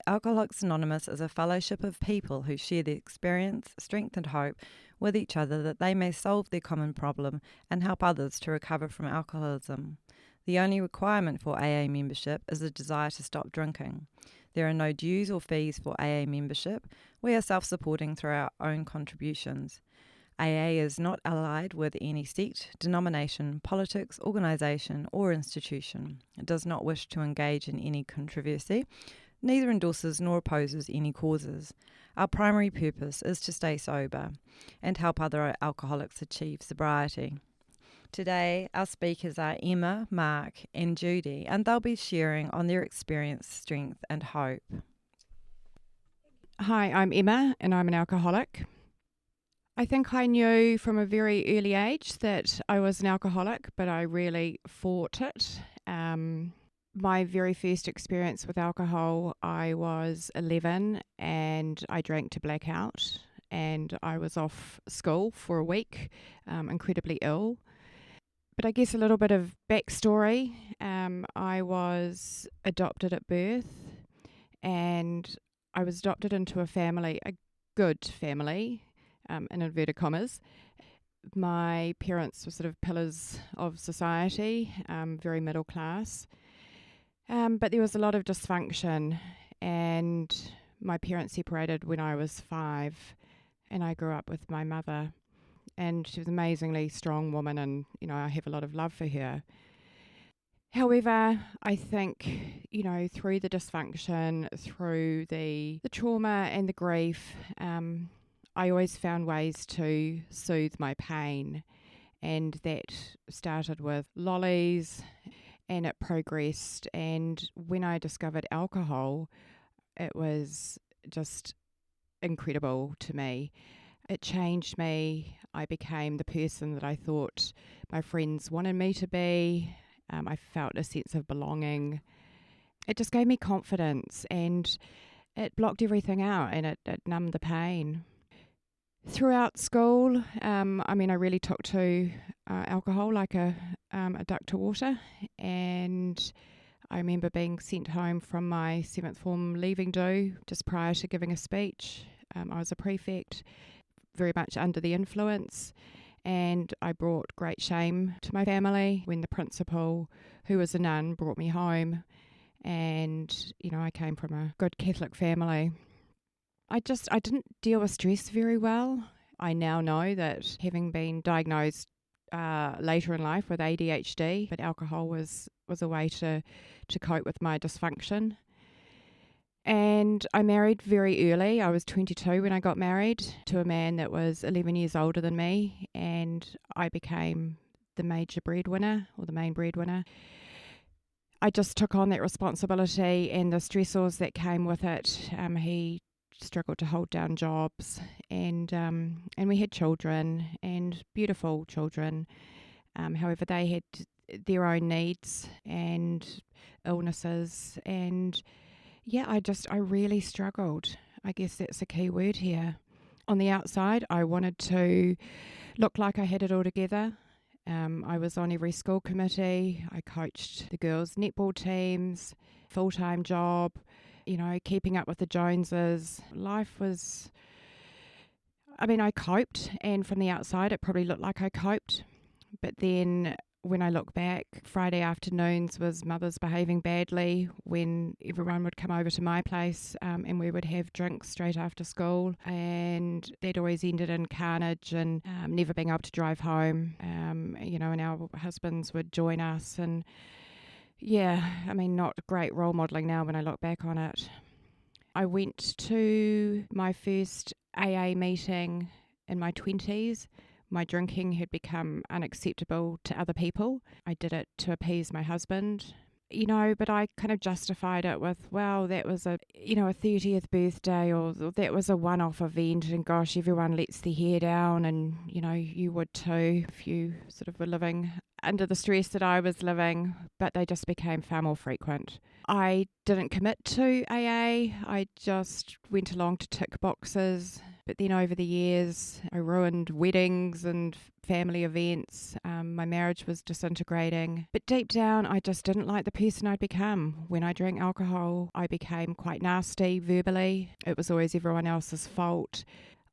Alcoholics Anonymous is a fellowship of people who share their experience, strength and hope with each other that they may solve their common problem and help others to recover from alcoholism. The only requirement for AA membership is a desire to stop drinking. There are no dues or fees for AA membership. We are self-supporting through our own contributions. AA is not allied with any sect, denomination, politics, organisation or institution. It does not wish to engage in any controversy, neither endorses nor opposes any causes. Our primary purpose is to stay sober and help other alcoholics achieve sobriety. Today, our speakers are Emma, Mark and Judy, and they'll be sharing on their experience, strength and hope. Hi, I'm Emma and I'm an alcoholic. I think I knew from a very early age that I was an alcoholic, but I really fought it. My very first experience with alcohol, I was 11 and I drank to blackout, and I was off school for a week, incredibly ill. But I guess a little bit of backstory. I was adopted at birth, and I was adopted into a family, a good family, in inverted commas. My parents were sort of pillars of society, very middle class. But there was a lot of dysfunction, and my parents separated when I was 5, and I grew up with my mother. And she was an amazingly strong woman, and, I have a lot of love for her. However, I think, through the dysfunction, through the trauma and the grief, I always found ways to soothe my pain. And that started with lollies, and it progressed. And when I discovered alcohol, it was just incredible to me. It changed me. I became the person that I thought my friends wanted me to be. I felt a sense of belonging. It just gave me confidence, and it blocked everything out, and it numbed the pain. Throughout school, I really took to alcohol like a duck to water, and I remember being sent home from my 7th form leaving do just prior to giving a speech. I was a prefect, very much under the influence, and I brought great shame to my family when the principal, who was a nun, brought me home. And, I came from a good Catholic family. I didn't deal with stress very well. I now know that, having been diagnosed later in life with ADHD, but alcohol was a way to cope with my dysfunction. And I married very early. I was 22 when I got married to a man that was 11 years older than me, and I became the major breadwinner, or the main breadwinner. I just took on that responsibility and the stressors that came with it. He struggled to hold down jobs, and we had children, and beautiful children. However, they had their own needs and illnesses, and I really struggled. I guess that's a key word here. On the outside, I wanted to look like I had it all together. I was on every school committee. I coached the girls' netball teams, full-time job, keeping up with the Joneses. Life was, I coped, and from the outside, it probably looked like I coped. But then when I look back, Friday afternoons was mothers behaving badly when everyone would come over to my place, and we would have drinks straight after school, and that always ended in carnage and never being able to drive home, and our husbands would join us, and not great role modelling now when I look back on it. I went to my first AA meeting in my 20s. My drinking had become unacceptable to other people. I did it to appease my husband, but I kind of justified it with, well, that was a 30th birthday, or that was a one-off event, and gosh, everyone lets their hair down, and, you would too if you sort of were living under the stress that I was living, but they just became far more frequent. I didn't commit to AA. I just went along to tick boxes. But then over the years, I ruined weddings and family events. My marriage was disintegrating. But deep down, I just didn't like the person I'd become. When I drank alcohol, I became quite nasty verbally. It was always everyone else's fault.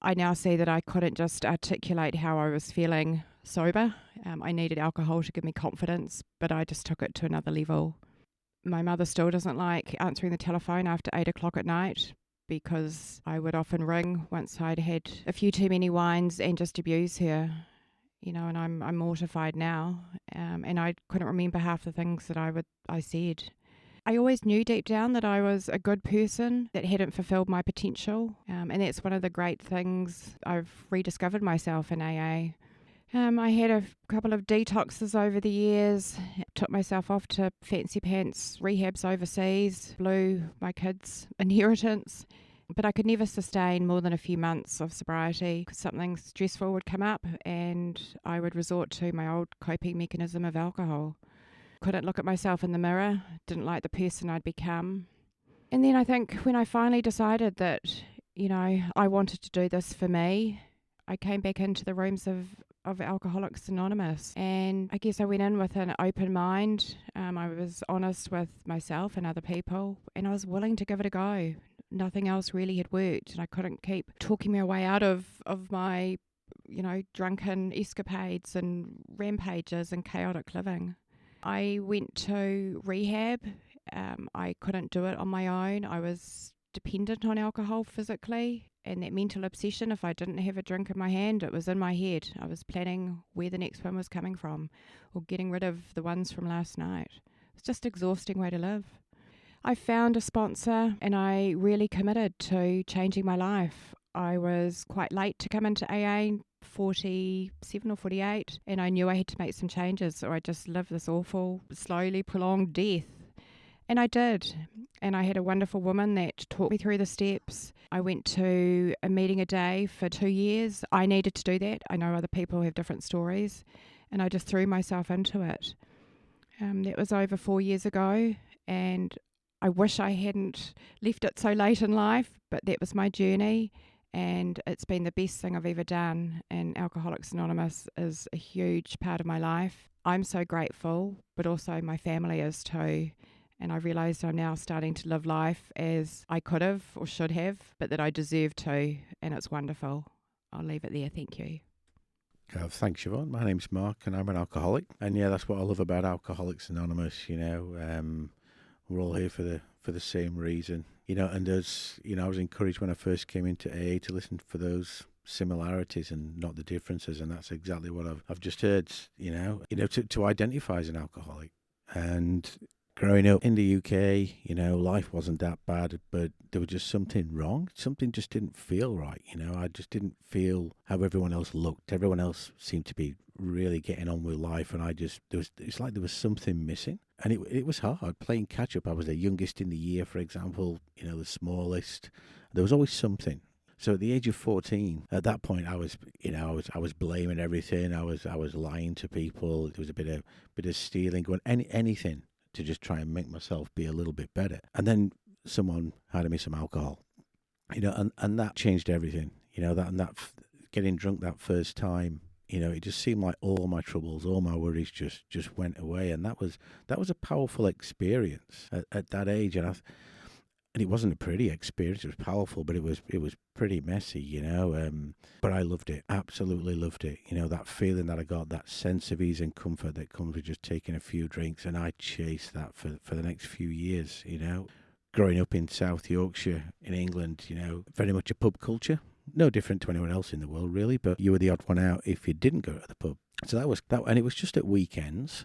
I now see that I couldn't just articulate how I was feeling sober. I needed alcohol to give me confidence, but I just took it to another level. My mother still doesn't like answering the telephone after 8 o'clock at night, because I would often ring once I'd had a few too many wines and just abuse her, and I'm mortified now, and I couldn't remember half the things that I said. I always knew deep down that I was a good person that hadn't fulfilled my potential, and that's one of the great things I've rediscovered myself in AA. I had a couple of detoxes over the years, took myself off to fancy pants rehabs overseas, blew my kids' inheritance, but I could never sustain more than a few months of sobriety because something stressful would come up and I would resort to my old coping mechanism of alcohol. Couldn't look at myself in the mirror, didn't like the person I'd become. And then I think when I finally decided that, I wanted to do this for me, I came back into the rooms of Alcoholics Anonymous, and I guess I went in with an open mind. I was honest with myself and other people, and I was willing to give it a go. Nothing else really had worked, and I couldn't keep talking my way out of my drunken escapades and rampages and chaotic living. I went to rehab. I couldn't do it on my own. I was dependent on alcohol physically, and that mental obsession, if I didn't have a drink in my hand, it was in my head. I was planning where the next one was coming from or getting rid of the ones from last night. It's just an exhausting way to live. I found a sponsor and I really committed to changing my life. I was quite late to come into AA, 47 or 48, and I knew I had to make some changes or I'd just live this awful, slowly prolonged death. And I did. And I had a wonderful woman that taught me through the steps. I went to a meeting a day for 2 years. I needed to do that. I know other people have different stories. And I just threw myself into it. That was over 4 years ago. And I wish I hadn't left it so late in life, but that was my journey. And it's been the best thing I've ever done. And Alcoholics Anonymous is a huge part of my life. I'm so grateful, but also my family is too. And I realised I'm now starting to live life as I could have or should have, but that I deserve to, and it's wonderful. I'll leave it there. Thank you. Thanks, Siobhan. My name's Mark, and I'm an alcoholic. And yeah, that's what I love about Alcoholics Anonymous. We're all here for the same reason. And as I was encouraged when I first came into AA to listen for those similarities and not the differences, and that's exactly what I've just heard. To identify as an alcoholic. And growing up in the UK, life wasn't that bad, but there was just something wrong. Something just didn't feel right. I just didn't feel how everyone else looked. Everyone else seemed to be really getting on with life, and it's like there was something missing. And it was hard playing catch up. I was the youngest in the year, for example, the smallest. There was always something. So at the age of 14, at that point, I was blaming everything. I was lying to people. There was a bit of stealing, going anything to just try and make myself be a little bit better. And then someone handed me some alcohol, and that changed everything. That getting drunk that first time, it just seemed like all my troubles, all my worries just went away. And that was a powerful experience at that age. And it wasn't a pretty experience. It was powerful, but it was pretty messy, but I loved it, absolutely loved it. That feeling that I got, that sense of ease and comfort that comes with just taking a few drinks, and I chased that for the next few years, Growing up in South Yorkshire in England, very much a pub culture, no different to anyone else in the world really, but you were the odd one out if you didn't go to the pub. So that was that, and it was just at weekends.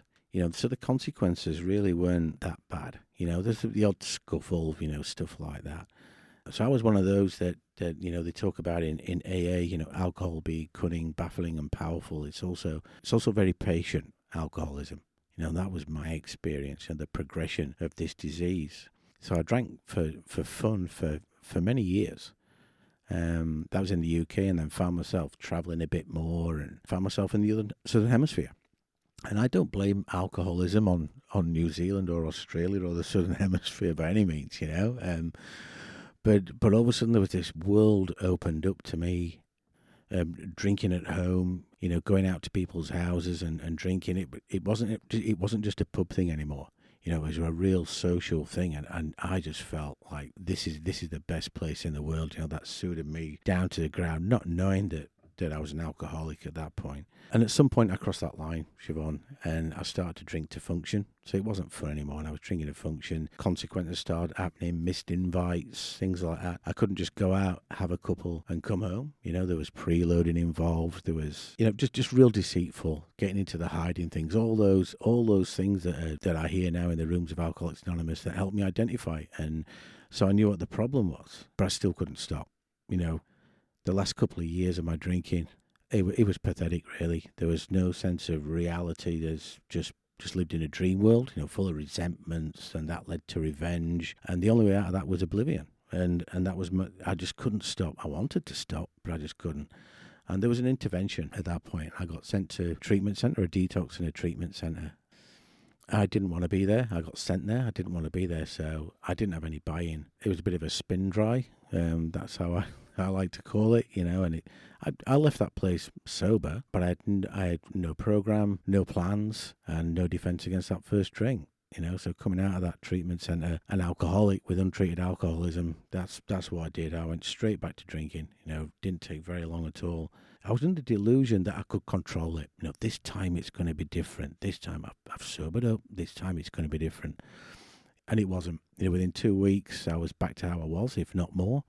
So the consequences really weren't that bad. There's the odd scuffle, stuff like that. So I was one of those that they talk about in AA, alcohol being cunning, baffling and powerful. It's also very patient, alcoholism. That was my experience and the progression of this disease. So I drank for fun for many years. That was in the UK, and then found myself travelling a bit more and found myself in the other Southern Hemisphere. And I don't blame alcoholism on New Zealand or Australia or the Southern Hemisphere by any means, but But all of a sudden there was this world opened up to me. Drinking at home, going out to people's houses and drinking. It wasn't just a pub thing anymore. It was a real social thing, and I just felt like this is the best place in the world. That suited me down to the ground, not knowing that I was an alcoholic at that point. And at some point I crossed that line, Siobhan, and I started to drink to function. So it wasn't fun anymore, and I was drinking to function. Consequences started happening, missed invites, things like that. I couldn't just go out, have a couple and come home. There was preloading involved. There was, just real deceitful, getting into the hiding things, all those things that I hear now in the rooms of Alcoholics Anonymous that helped me identify. And so I knew what the problem was, but I still couldn't stop. The last couple of years of my drinking, it was pathetic, really. There was no sense of reality. There's just lived in a dream world, full of resentments, and that led to revenge. And the only way out of that was oblivion. And that was I just couldn't stop. I wanted to stop, but I just couldn't. And there was an intervention at that point. I got sent to a treatment centre, a detox in a treatment centre. I didn't want to be there. I got sent there. I didn't want to be there, so I didn't have any buy-in. It was a bit of a spin dry. That's how I like to call it, and I left that place sober, but I had no program, no plans, and no defence against that first drink. So coming out of that treatment centre, an alcoholic with untreated alcoholism, that's what I did. I went straight back to drinking. Didn't take very long at all. I was under the delusion that I could control it. This time it's going to be different. This time I've sobered up. This time it's going to be different. And it wasn't. Within 2 weeks, I was back to how I was, if not more.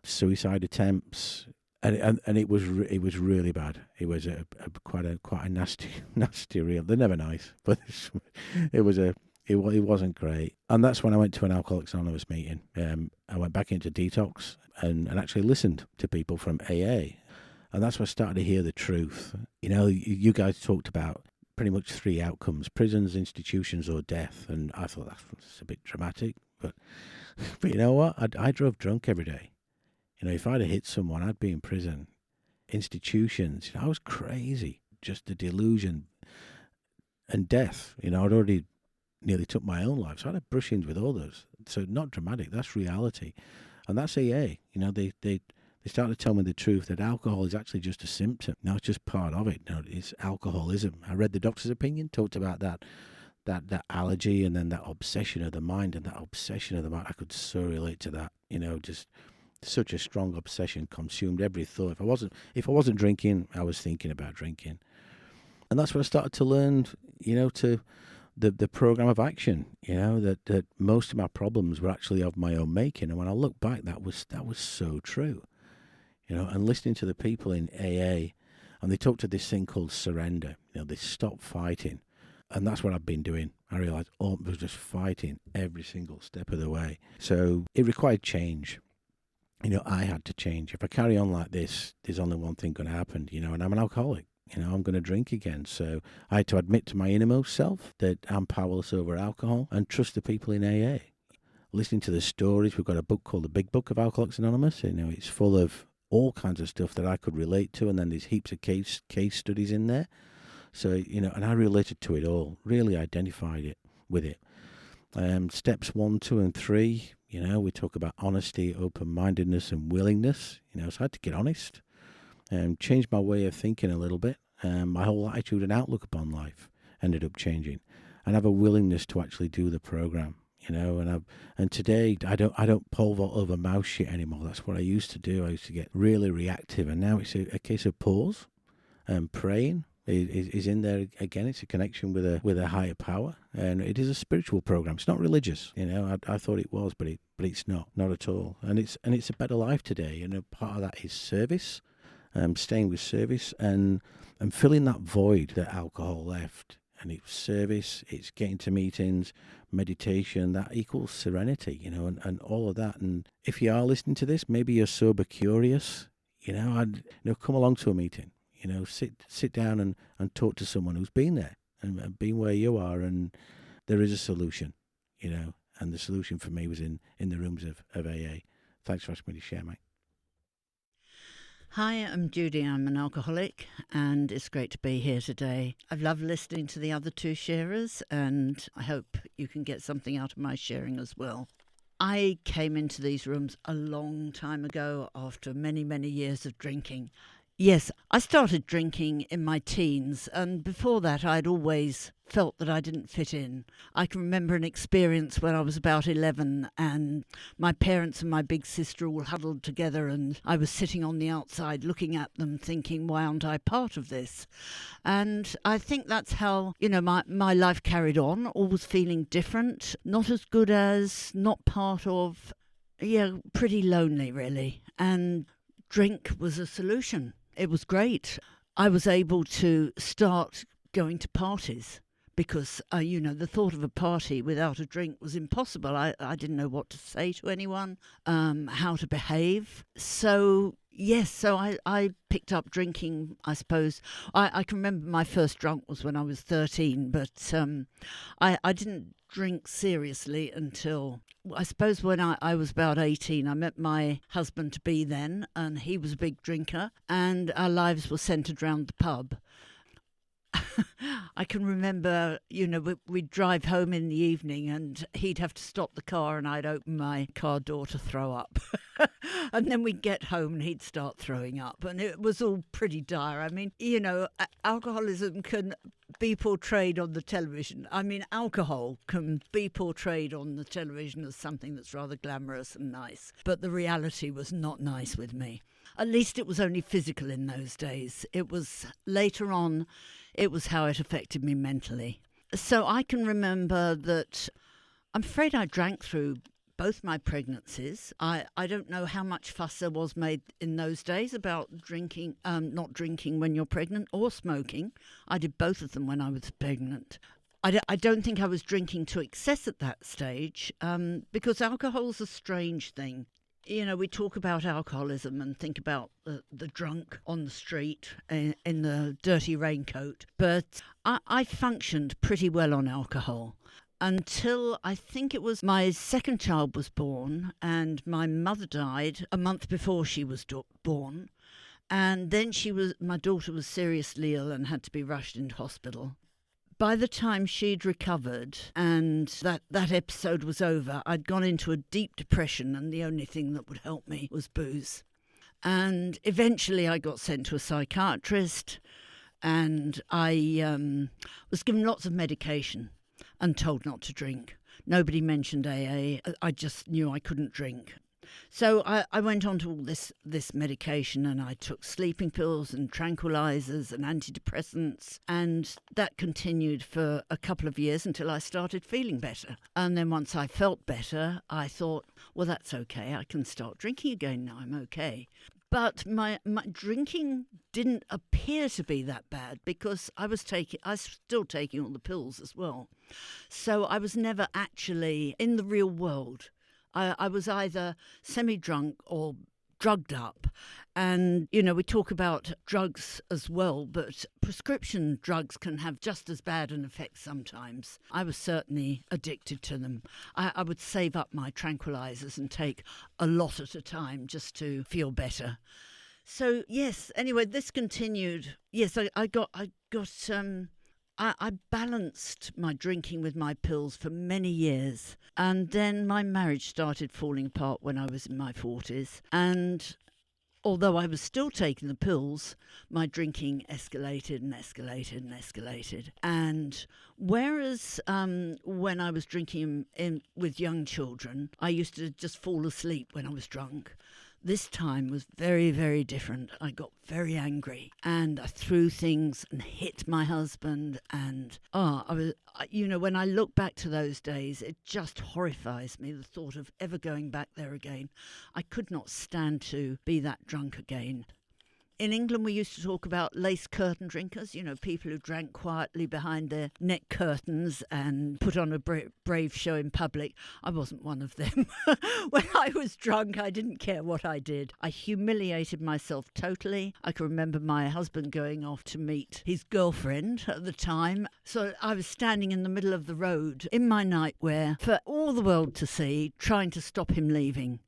Suicide attempts, and it was really bad. It was quite a nasty real. They're never nice, but it wasn't great. And that's when I went to an Alcoholics Anonymous meeting. I went back into detox and actually listened to people from AA, and that's when I started to hear the truth. You guys talked about pretty much 3 outcomes: prisons, institutions, or death. And I thought that's a bit dramatic, but you know what? I drove drunk every day. If I'd have hit someone, I'd be in prison. Institutions, I was crazy. Just the delusion. And death, I'd already nearly took my own life. So I had brush-ins with others. So not dramatic, that's reality. And that's AA. They started to tell me the truth that alcohol is actually just a symptom. No, it's just part of it. No, it's alcoholism. I read the doctor's opinion, talked about that allergy, and then that obsession of the mind. And that obsession of the mind, I could so relate to that. Just such a strong obsession consumed every thought. If I wasn't drinking, I was thinking about drinking. And that's when I started to learn, to the program of action, that most of my problems were actually of my own making. And when I look back, that was so true. And listening to the people in AA, and they talked to this thing called surrender. They stopped fighting. And that's what I've been doing. I realised I was just fighting every single step of the way. So it required change. I had to change. If I carry on like this, there's only one thing going to happen, and I'm an alcoholic. I'm going to drink again. So I had to admit to my innermost self that I'm powerless over alcohol and trust the people in AA. Listening to the stories, we've got a book called The Big Book of Alcoholics Anonymous. It's full of all kinds of stuff that I could relate to, and then there's heaps of case studies in there. So, and I related to it all, really identified it with it. Steps 1, 2, and 3, we talk about honesty, open-mindedness, and willingness. So I had to get honest and change my way of thinking a little bit. My whole attitude and outlook upon life ended up changing, and have a willingness to actually do the program. And today I don't pulver over mouse shit anymore. That's what I used to do. I used to get really reactive, and now it's a case of pause and praying. Is in there again. It's a connection with a higher power, and it is a spiritual program. It's not religious, I thought it was, but it's not at all. And it's a better life today. Part of that is service, staying with service, and filling that void that alcohol left. And it's service, it's getting to meetings, meditation. That equals serenity, and all of that. And if you are listening to this, maybe you're sober curious, come along to a meeting. Sit down and talk to someone who's been there and been where you are, and there is a solution, and the solution for me was in the rooms of AA. Thanks for asking me to share, mate. Hi, I'm Judy. I'm an alcoholic, and it's great to be here today. I've loved listening to the other 2 sharers, and I hope you can get something out of my sharing as well. I came into these rooms a long time ago after many, many years of drinking. Yes, I started drinking in my teens, and before that I'd always felt that I didn't fit in. I can remember an experience when I was about 11 and my parents and my big sister all huddled together, and I was sitting on the outside looking at them thinking, why aren't I part of this? And I think that's how, my life carried on, always feeling different, not as good as, not part of, pretty lonely really. And drink was a solution. It was great. I was able to start going to parties because, the thought of a party without a drink was impossible. I didn't know what to say to anyone, how to behave. So, yes, I picked up drinking, I suppose. I can remember my first drunk was when I was 13, but I didn't drink seriously until, I suppose, when I was about 18. I met my husband-to-be then, and he was a big drinker, and our lives were centred around the pub. I can remember, we'd drive home in the evening and he'd have to stop the car and I'd open my car door to throw up. And then we'd get home and he'd start throwing up. And it was all pretty dire. I mean, alcoholism can be portrayed on the television. I mean, alcohol can be portrayed on the television as something that's rather glamorous and nice. But the reality was not nice with me. At least it was only physical in those days. It was later on, it was how it affected me mentally. So I can remember that I'm afraid I drank through both my pregnancies. I don't know how much fuss there was made in those days about drinking, not drinking when you're pregnant, or smoking. I did both of them when I was pregnant. I don't think I was drinking to excess at that stage, because alcohol's a strange thing. We talk about alcoholism and think about the drunk on the street in the dirty raincoat, but I functioned pretty well on alcohol until I think it was my second child was born, and my mother died a month before she was born, and then my daughter was seriously ill and had to be rushed into hospital. By the time she'd recovered and that episode was over, I'd gone into a deep depression, and the only thing that would help me was booze. And eventually I got sent to a psychiatrist, and I was given lots of medication and told not to drink. Nobody mentioned AA. I just knew I couldn't drink. So I went on to all this medication, and I took sleeping pills and tranquilizers and antidepressants, and that continued for a couple of years until I started feeling better. And then once I felt better, I thought, well, that's okay. I can start drinking again now. I'm okay. But my drinking didn't appear to be that bad because I was still taking all the pills as well. So I was never actually in the real world. I was either semi-drunk or drugged up. And, we talk about drugs as well, but prescription drugs can have just as bad an effect sometimes. I was certainly addicted to them. I would save up my tranquilizers and take a lot at a time just to feel better. So, yes, anyway, this continued. Yes, I balanced my drinking with my pills for many years, and then my marriage started falling apart when I was in my 40s, and although I was still taking the pills, my drinking escalated and escalated and escalated. And whereas when I was drinking with young children, I used to just fall asleep when I was drunk, this time was very, very different. I got very angry and I threw things and hit my husband. And when I look back to those days, it just horrifies me, the thought of ever going back there again. I could not stand to be that drunk again. In England, we used to talk about lace curtain drinkers, people who drank quietly behind their neck curtains and put on a brave show in public. I wasn't one of them. When I was drunk, I didn't care what I did. I humiliated myself totally. I can remember my husband going off to meet his girlfriend at the time. So I was standing in the middle of the road in my nightwear for all the world to see, trying to stop him leaving.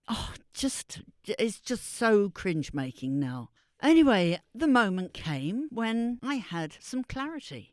Oh, it's just so cringe-making now. Anyway, the moment came when I had some clarity.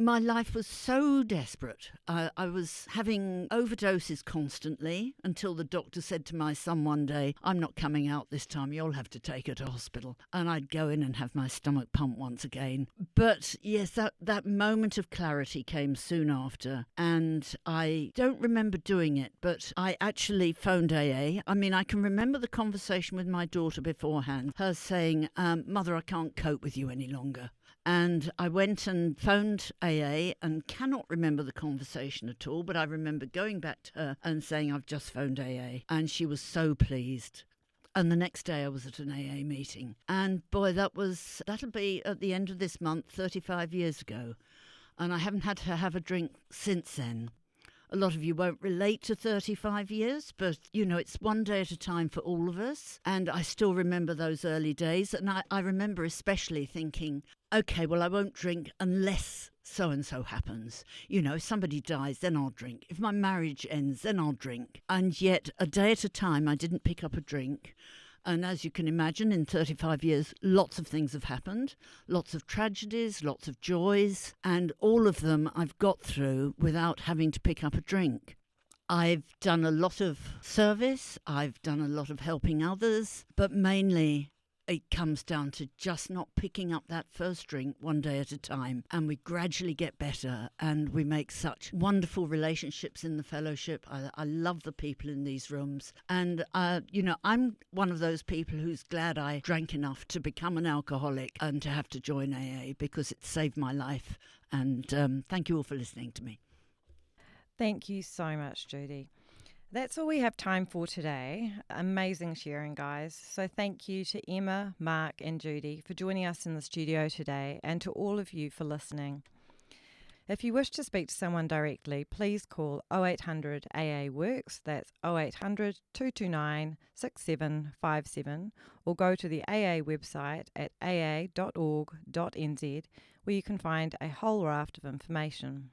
My life was so desperate. I was having overdoses constantly until the doctor said to my son one day, "I'm not coming out this time, you'll have to take her to hospital." And I'd go in and have my stomach pumped once again. But yes, that moment of clarity came soon after, and I don't remember doing it, but I actually phoned AA. I mean, I can remember the conversation with my daughter beforehand, her saying, "Mother, I can't cope with you any longer." And I went and phoned AA and cannot remember the conversation at all, but I remember going back to her and saying, "I've just phoned AA." And she was so pleased. And the next day I was at an AA meeting. And boy, that'll be at the end of this month, 35 years ago. And I haven't had to have a drink since then. A lot of you won't relate to 35 years, but, it's one day at a time for all of us. And I still remember those early days. And I remember especially thinking, okay, well, I won't drink unless so-and-so happens. If somebody dies, then I'll drink. If my marriage ends, then I'll drink. And yet, a day at a time, I didn't pick up a drink. And as you can imagine, in 35 years, lots of things have happened, lots of tragedies, lots of joys, and all of them I've got through without having to pick up a drink. I've done a lot of service, I've done a lot of helping others, but mainly it comes down to just not picking up that first drink one day at a time. And we gradually get better and we make such wonderful relationships in the fellowship. I love the people in these rooms. And, I'm one of those people who's glad I drank enough to become an alcoholic and to have to join AA because it saved my life. And thank you all for listening to me. Thank you so much, Judy. That's all we have time for today. Amazing sharing, guys. So thank you to Emma, Mark and Judy for joining us in the studio today, and to all of you for listening. If you wish to speak to someone directly, please call 0800 AA Works, that's 0800 229 6757, or go to the AA website at aa.org.nz, where you can find a whole raft of information.